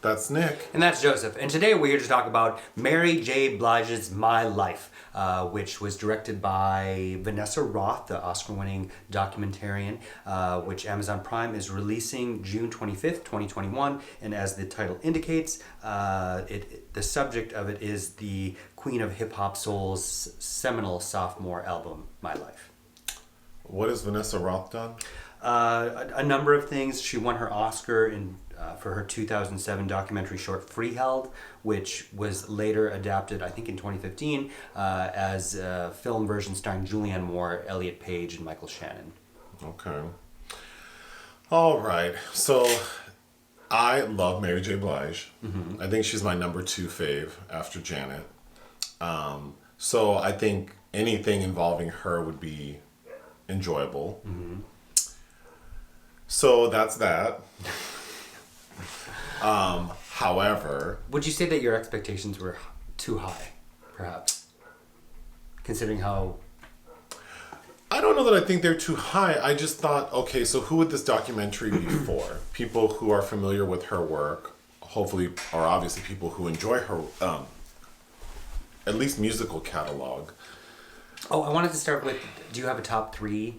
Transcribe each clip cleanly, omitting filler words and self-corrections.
That's Nick. And that's Joseph. And today we're here to talk about Mary J. Blige's My Life, which was directed by Vanessa Roth, the Oscar-winning documentarian, which Amazon Prime is releasing June 25th, 2021. And as the title indicates, the subject of it is the Queen of Hip Hop Soul's seminal sophomore album, My Life. What has Vanessa Roth done? A number of things. She won her Oscar for her 2007 documentary short Freeheld, which was later adapted, I think in 2015, as a film version starring Julianne Moore, Elliot Page, and Michael Shannon. Okay. All right. So I love Mary J. Blige. Mm-hmm. I think she's my number 2 fave after Janet. So I think anything involving her would be enjoyable. Mm-hmm. So that's that. However, would you say that your expectations were too high, perhaps? Considering how... I don't know that I think they're too high. I just thought, okay, so who would this documentary be for? People who are familiar with her work, hopefully, or obviously people who enjoy her, at least musical catalog. Oh, I wanted to start with, do you have a top 3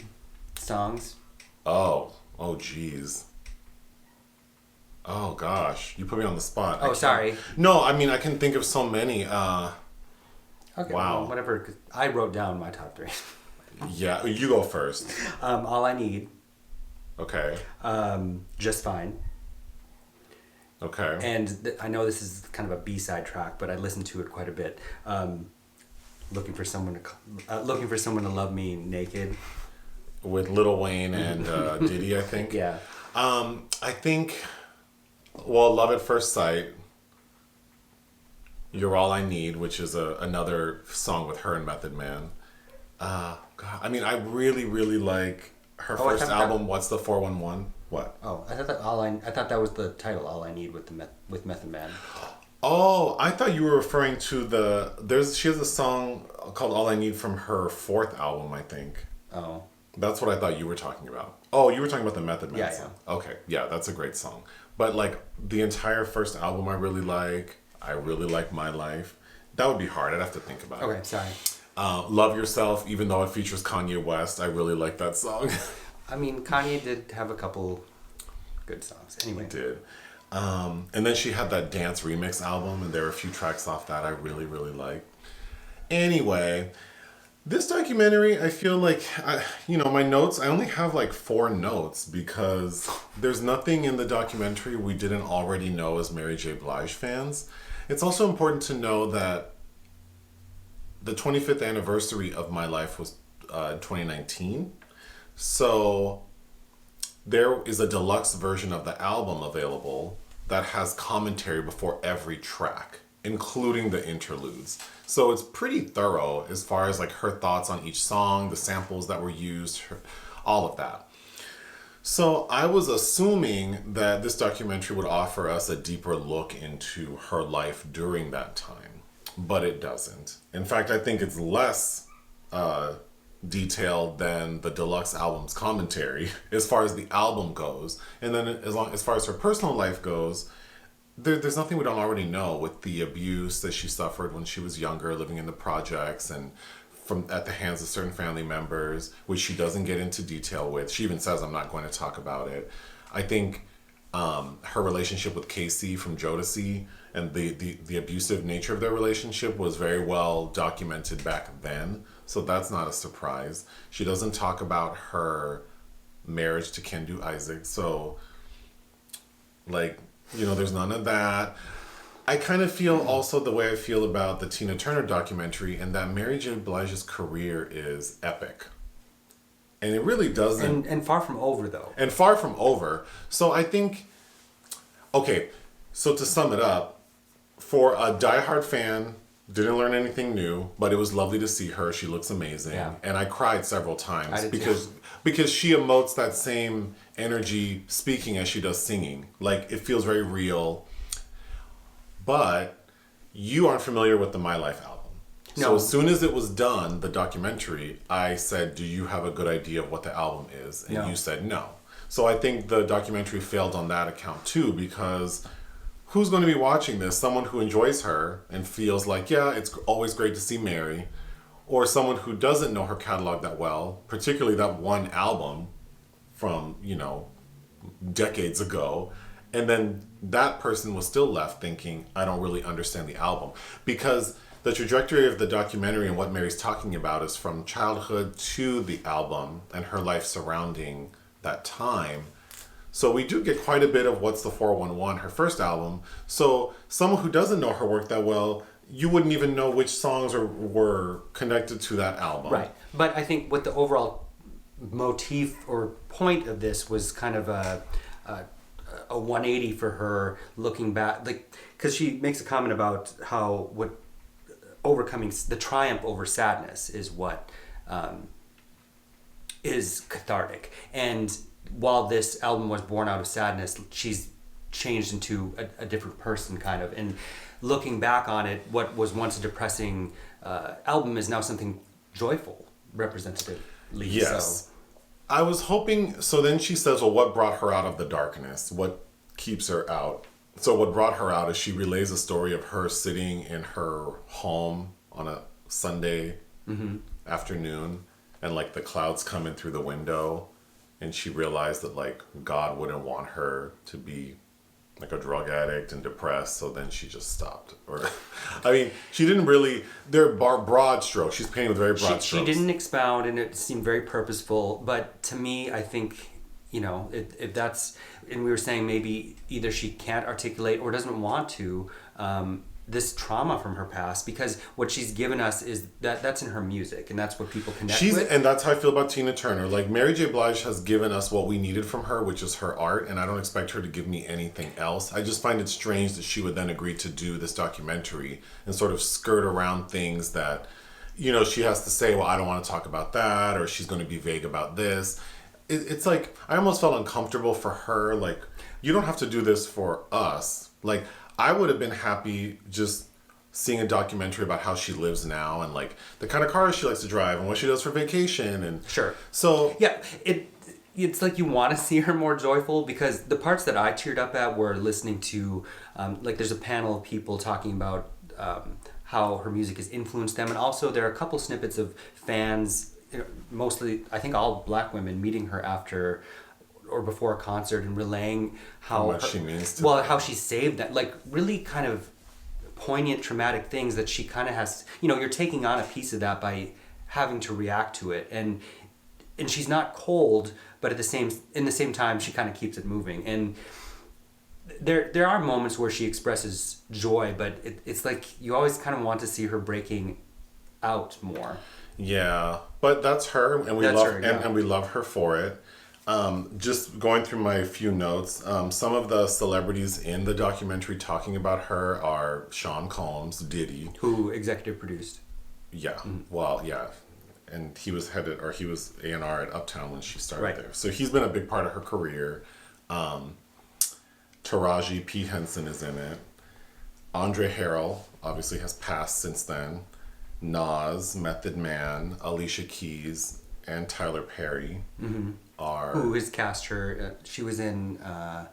songs? Oh, geez. Oh, gosh. You put me on the spot. Oh, sorry. No, I mean, I can think of so many. Okay, wow. Well, whatever. 'Cause I wrote down my top 3. Yeah, you go first. All I Need. Okay. Just Fine. Okay. And I know this is kind of a B-side track, but I listened to it quite a bit. Looking for someone to love me naked. With Lil Wayne and Diddy, I think. Yeah. I think, well, Love at First Sight, You're All I Need, which is another song with her and Method Man. God, I mean, I really, really like her first album, What's the 411? What? Oh, I thought that was the title, All I Need with Method Man. Oh, I thought you were referring to she has a song called All I Need from her 4th album, I think. Oh. That's what I thought you were talking about. Oh, you were talking about the Method Man song. Yeah. Okay, yeah, that's a great song. But like the entire first album I really like. I really like My Life. That would be hard. I'd have to think about it. Okay, sorry. Love Yourself, even though it features Kanye West, I really like that song. I mean, Kanye did have a couple good songs. Anyway. He did. And then she had that Dance Remix album, and there are a few tracks off that I really, really like. Anyway, this documentary, I feel like, my notes, I only have like 4 notes because there's nothing in the documentary we didn't already know as Mary J. Blige fans. It's also important to know that the 25th anniversary of My Life was 2019. So there is a deluxe version of the album available that has commentary before every track, including the interludes. So it's pretty thorough as far as like her thoughts on each song, the samples that were used, all of that. So I was assuming that this documentary would offer us a deeper look into her life during that time, but it doesn't. In fact, I think it's less detailed than the deluxe album's commentary as far as the album goes. And then as far as her personal life goes, there's nothing we don't already know with the abuse that she suffered when she was younger, living in the projects and at the hands of certain family members, which she doesn't get into detail with. She even says, I'm not going to talk about it. I think her relationship with Casey from Jodeci and the abusive nature of their relationship was very well documented back then. So that's not a surprise. She doesn't talk about her marriage to Kendu Isaac. So, there's none of that. I kind of feel also the way I feel about the Tina Turner documentary, and that Mary J. Blige's career is epic. And it really doesn't... And far from over, though. And far from over. So I think... Okay, so to sum it up, for a diehard fan, didn't learn anything new, but it was lovely to see her. She looks amazing. Yeah. And I cried several times I did because she emotes that same energy speaking as she does singing. Like, it feels very real. But you aren't familiar with the My Life album. No. So as soon as it was done, the documentary, I said, do you have a good idea of what the album is? And No. you said no. So I think the documentary failed on that account too, because who's going to be watching this? Someone who enjoys her and feels like, yeah, it's always great to see Mary, or someone who doesn't know her catalog that well, particularly that one album from, decades ago. And then that person was still left thinking, I don't really understand the album. Because the trajectory of the documentary and what Mary's talking about is from childhood to the album and her life surrounding that time. So we do get quite a bit of What's the 411, her first album. So someone who doesn't know her work that well, you wouldn't even know which songs were connected to that album. Right. But I think what the overall motif or point of this was kind of a 180 for her, looking back, like, because she makes a comment about how overcoming the triumph over sadness is what is cathartic. And while this album was born out of sadness, she's changed into a different person, kind of. And looking back on it, what was once a depressing album is now something joyful, representatively. Yes. So. I was hoping, so then she says, well, what brought her out of the darkness? What keeps her out? So what brought her out is she relays a story of her sitting in her home on a Sunday afternoon, and like the clouds coming through the window, and she realized that like God wouldn't want her to be like a drug addict and depressed, so then she just stopped. Or, I mean, she didn't really. They're broad strokes. She's painting with very broad strokes. She didn't expound, and it seemed very purposeful. But to me, I think, if that's, and we were saying maybe either she can't articulate or doesn't want to, this trauma from her past, because what she's given us is that's in her music, and that's what people connect with. And that's how I feel about Tina Turner. Like, Mary J. Blige has given us what we needed from her, which is her art, and I don't expect her to give me anything else. I just find it strange that she would then agree to do this documentary and sort of skirt around things that, she has to say, well, I don't want to talk about that, or she's going to be vague about this. It's like, I almost felt uncomfortable for her. Like, you don't have to do this for us. Like, I would have been happy just seeing a documentary about how she lives now and like the kind of cars she likes to drive and what she does for vacation. And sure. So yeah, it's like you want to see her more joyful, because the parts that I teared up at were listening to like there's a panel of people talking about how her music has influenced them, and also there are a couple snippets of fans, mostly I think all black women, meeting her after or before a concert and relaying how much she means to them. how she saved that, like really kind of poignant, traumatic things that she kind of has. You're taking on a piece of that by having to react to it, and she's not cold, but in the same time she kind of keeps it moving. And there are moments where she expresses joy, but it's like you always kind of want to see her breaking out more. Yeah, but that's her, and we and we love her for it. Just going through my few notes, some of the celebrities in the documentary talking about her are Sean Combs, Diddy, who executive produced. Yeah, well, yeah, and he was A&R at Uptown when she started there, so he's been a big part of her career. Taraji P. Henson is in it. Andre Harrell obviously has passed since then. Nas, Method Man, Alicia Keys, and Tyler Perry who has cast her. She was in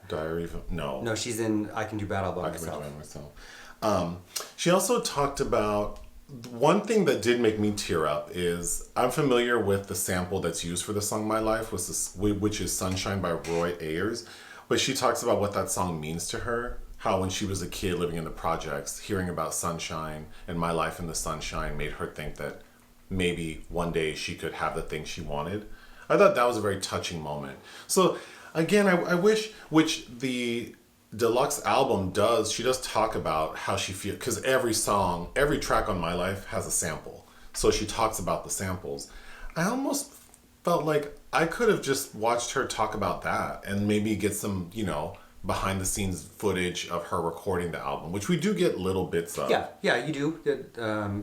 Diary of No, she's in I Can Do Battle by Myself. She also talked about one thing that did make me tear up. Is I'm familiar with the sample that's used for the song My Life, which is Sunshine by Roy Ayers, but she talks about what that song means to her. How when she was a kid living in the projects, hearing about sunshine and My Life in the Sunshine made her think that maybe one day she could have the thing she wanted. I thought that was a very touching moment. So again, I wish, which the deluxe album does, she does talk about how she feels, because every track on My Life has a sample. So she talks about the samples. I almost felt like I could have just watched her talk about that and maybe get some, behind the scenes footage of her recording the album, which we do get little bits of. Yeah, you do.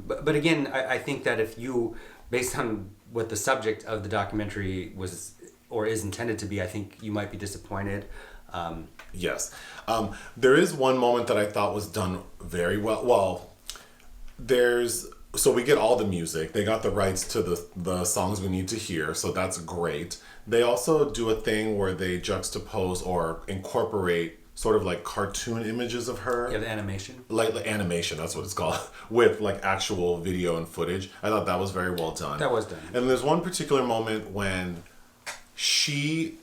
But again, I think that if you, based on what the subject of the documentary was or is intended to be, I think you might be disappointed. Yes. There is one moment that I thought was done very well. Well, so we get all the music. They got the rights to the songs we need to hear, so that's great. They also do a thing where they juxtapose or incorporate sort of like cartoon images of her. Yeah, the animation. Like animation, that's what it's called, with like actual video and footage. I thought that was very well done. That was done. And there's one particular moment when she,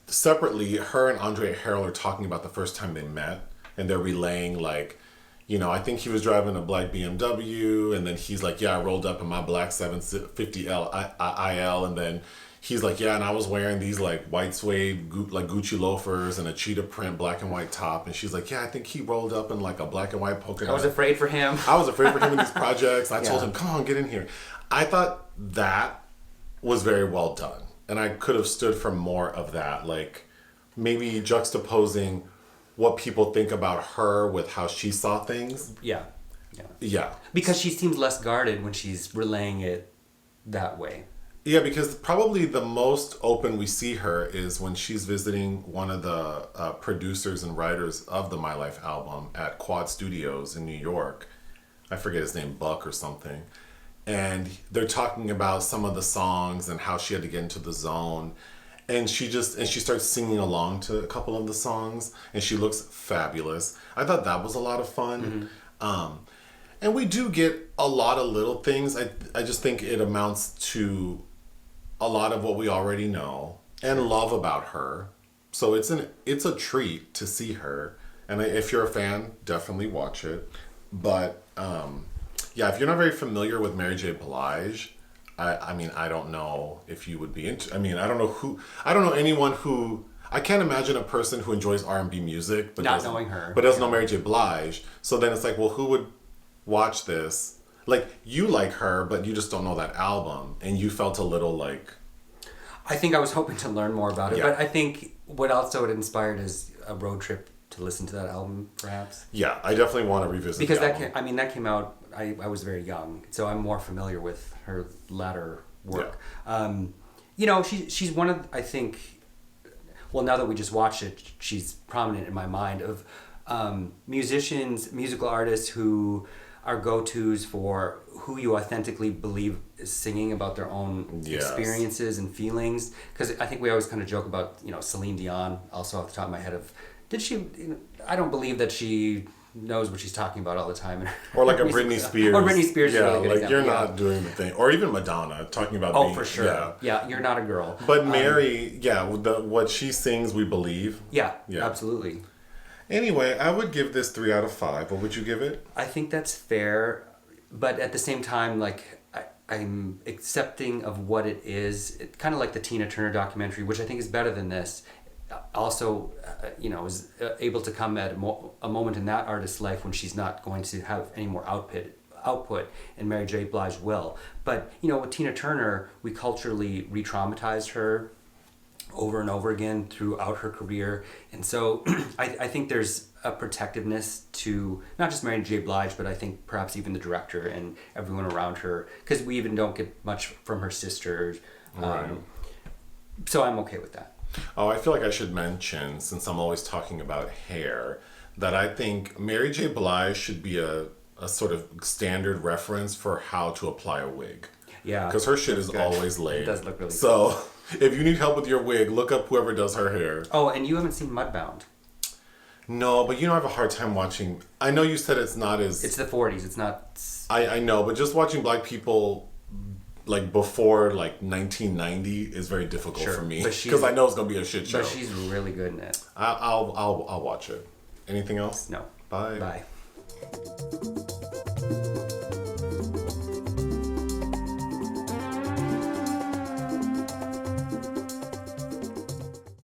separately, her and Andre Harrell are talking about the first time they met, and they're relaying like, you know, I think he was driving a black BMW, and then he's like, yeah, I rolled up in my black 750L IL, and then he's like, yeah, and I was wearing these like white suede like Gucci loafers and a cheetah print black and white top, and she's like, yeah, I think he rolled up in like a black and white polka dot. I was afraid for him. I was afraid for him in these projects. I told him, come on, get in here. I thought that was very well done, and I could have stood for more of that, like maybe juxtaposing what people think about her with how she saw things. Yeah. Yeah. Because she seems less guarded when she's relaying it that way. Yeah, because probably the most open we see her is when she's visiting one of the producers and writers of the My Life album at Quad Studios in New York. I forget his name, Buck or something. And they're talking about some of the songs and how she had to get into the zone. And she starts singing along to a couple of the songs, and she looks fabulous. I thought that was a lot of fun. And we do get a lot of little things. I just think it amounts to a lot of what we already know and love about her. So it's a treat to see her. And if you're a fan, definitely watch it. But yeah, if you're not very familiar with Mary J. Blige, I mean, I don't know if you would be into. I mean, I don't know anyone who. I can't imagine a person who enjoys R&B music but not knowing her, but doesn't know Mary J. Blige. So then it's like, well, who would watch this? Like, you like her, but you just don't know that album, and you felt a little like. I think I was hoping to learn more about it, Yeah. but I think what also it inspired is a road trip to listen to that album, perhaps. Yeah, I definitely want to revisit Because the album. that came out. I was very young, so I'm more familiar with her latter work. Yeah. You know, she's one of, I think. Well, now that we just watched it, she's prominent in my mind of musicians, musical artists who are go-tos for who you authentically believe is singing about their own Yes. experiences and feelings. Because I think we always kind of joke about, you know, Celine Dion, also off the top of my head, of did she, you know, I don't believe that she knows what she's talking about all the time. Or like a Britney Spears. Or Britney Spears. Yeah, is a really good like example. you're Yeah. not doing the thing. Or even Madonna, talking about Oh, being, for sure. Yeah. Yeah, you're not a girl. But Mary, what she sings, we believe. Yeah, Yeah. absolutely. Anyway, I would give this 3 out of 5. What would you give it? I think that's fair, but at the same time, like, I'm accepting of what it is. Kind of like the Tina Turner documentary, which I think is better than this. Also, you know, is able to come at a moment in that artist's life when she's not going to have any more output, and Mary J. Blige will. But, you know, with Tina Turner, we culturally re-traumatized her over and over again throughout her career. And so I think there's a protectiveness to not just Mary J. Blige, but I think perhaps even the director and everyone around her, because we even don't get much from her sisters. Right. So I'm okay with that. Oh, I feel like I should mention, since I'm always talking about hair, that I think Mary J. Blige should be a sort of standard reference for how to apply a wig. Yeah. Because her shit is good. always laid. It does look really So if you need help with your wig, look up whoever does her hair. Oh, and you haven't seen Mudbound. No, but you know, I have a hard time watching. I know you said it's not as. It's the 40s. It's not. I know, but just watching black people like before like 1990 is very difficult Sure, for me but she's- because I know it's gonna be a shit show. But she's really good in it. I'll watch it. Anything else? No. Bye. Bye.